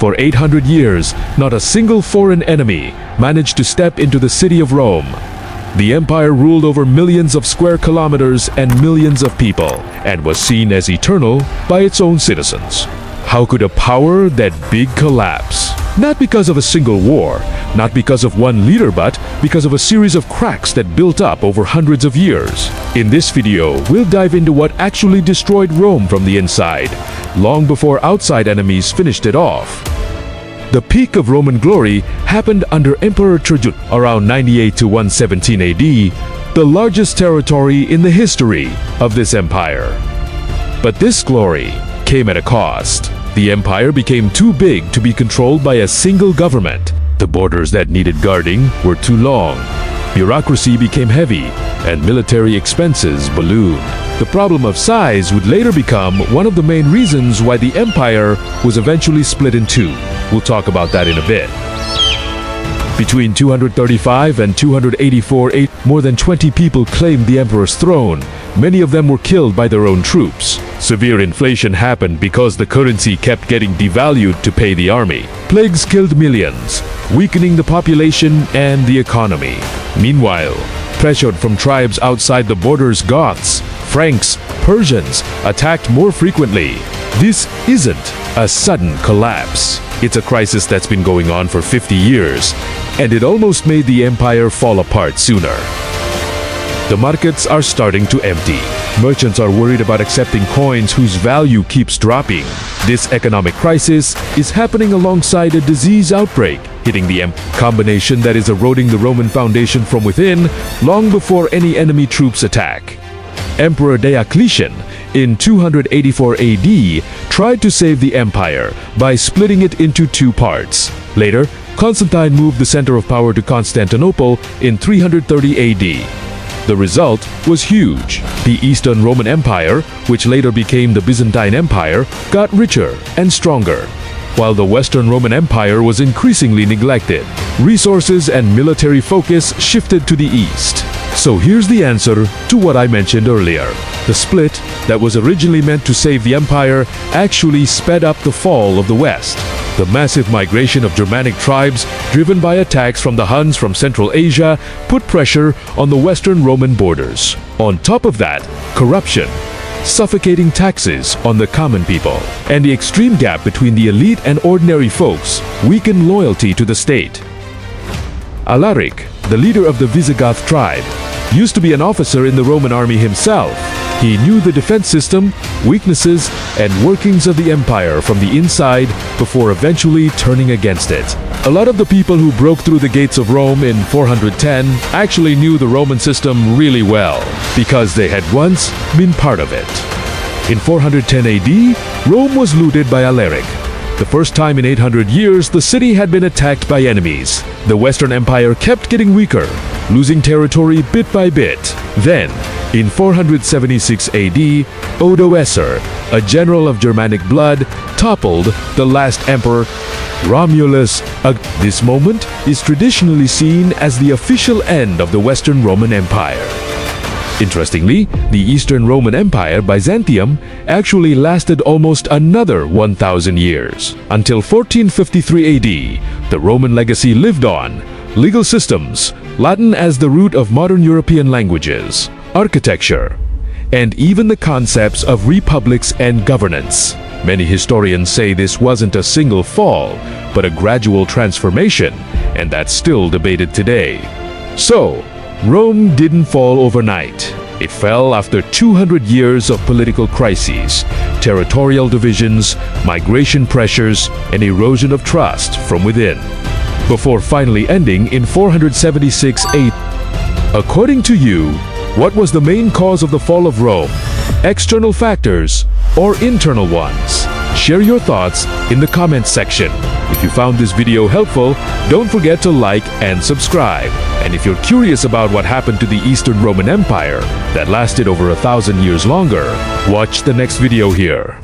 For 800 years, not a single foreign enemy managed to step into the city of Rome. The empire ruled over millions of square kilometers and millions of people, and was seen as eternal by its own citizens. How could a power that big collapse? Not because of a single war, not because of one leader, but because of a series of cracks that built up over hundreds of years. In this video, we'll dive into what actually destroyed Rome from the inside, long before outside enemies finished it off. The peak of Roman glory happened under Emperor Trajan around 98 to 117 AD, the largest territory in the history of this empire. But this glory came at a cost. The empire became too big to be controlled by a single government. The borders that needed guarding were too long. Bureaucracy became heavy, and military expenses ballooned. The problem of size would later become one of the main reasons why the empire was eventually split in two. We'll talk about that in a bit. Between 235 and 284 AD, more than 20 people claimed the emperor's throne. Many of them were killed by their own troops. Severe inflation happened because the currency kept getting devalued to pay the army. Plagues killed millions, weakening the population and the economy. Meanwhile, pressured from tribes outside the borders, Goths, Franks, Persians attacked more frequently. This isn't a sudden collapse. It's a crisis that's been going on for 50 years, and it almost made the empire fall apart sooner. The markets are starting to empty. Merchants are worried about accepting coins whose value keeps dropping. This economic crisis is happening alongside a disease outbreak, hitting the combination that is eroding the Roman foundation from within long before any enemy troops attack. Emperor Diocletian, in 284 AD, tried to save the empire by splitting it into two parts. Later, Constantine moved the center of power to Constantinople in 330 AD. The result was huge. The Eastern Roman Empire, which later became the Byzantine Empire, got richer and stronger, while the Western Roman Empire was increasingly neglected. Resources and military focus shifted to the east. So here's the answer to what I mentioned earlier. The split that was originally meant to save the empire actually sped up the fall of the West. The massive migration of Germanic tribes, driven by attacks from the Huns from Central Asia, put pressure on the Western Roman borders. On top of that, corruption, suffocating taxes on the common people, and the extreme gap between the elite and ordinary folks weakened loyalty to the state. Alaric, the leader of the Visigoth tribe, used to be an officer in the Roman army himself. He knew the defense system, weaknesses, and workings of the empire from the inside before eventually turning against it. A lot of the people who broke through the gates of Rome in 410 actually knew the Roman system really well, because they had once been part of it. In 410 AD, Rome was looted by Alaric. The first time in 800 years, the city had been attacked by enemies. The Western Empire kept getting weaker, losing territory bit by bit. Then, in 476 AD, Odoacer, a general of Germanic blood, toppled the last emperor, Romulus. This moment is traditionally seen as the official end of the Western Roman Empire. Interestingly, the Eastern Roman Empire, Byzantium, actually lasted almost another 1,000 years. Until 1453 AD, the Roman legacy lived on. Legal systems, Latin as the root of modern European languages, architecture, and even the concepts of republics and governance. Many historians say this wasn't a single fall, but a gradual transformation, and that's still debated today. So, Rome didn't fall overnight. It fell after 200 years of political crises, territorial divisions, migration pressures, and erosion of trust from within, before finally ending in 476 AD. According to you, what was the main cause of the fall of Rome? External factors or internal ones? Share your thoughts in the comments section. If you found this video helpful, don't forget to like and subscribe. And if you're curious about what happened to the Eastern Roman Empire that lasted over 1,000 years longer, watch the next video here.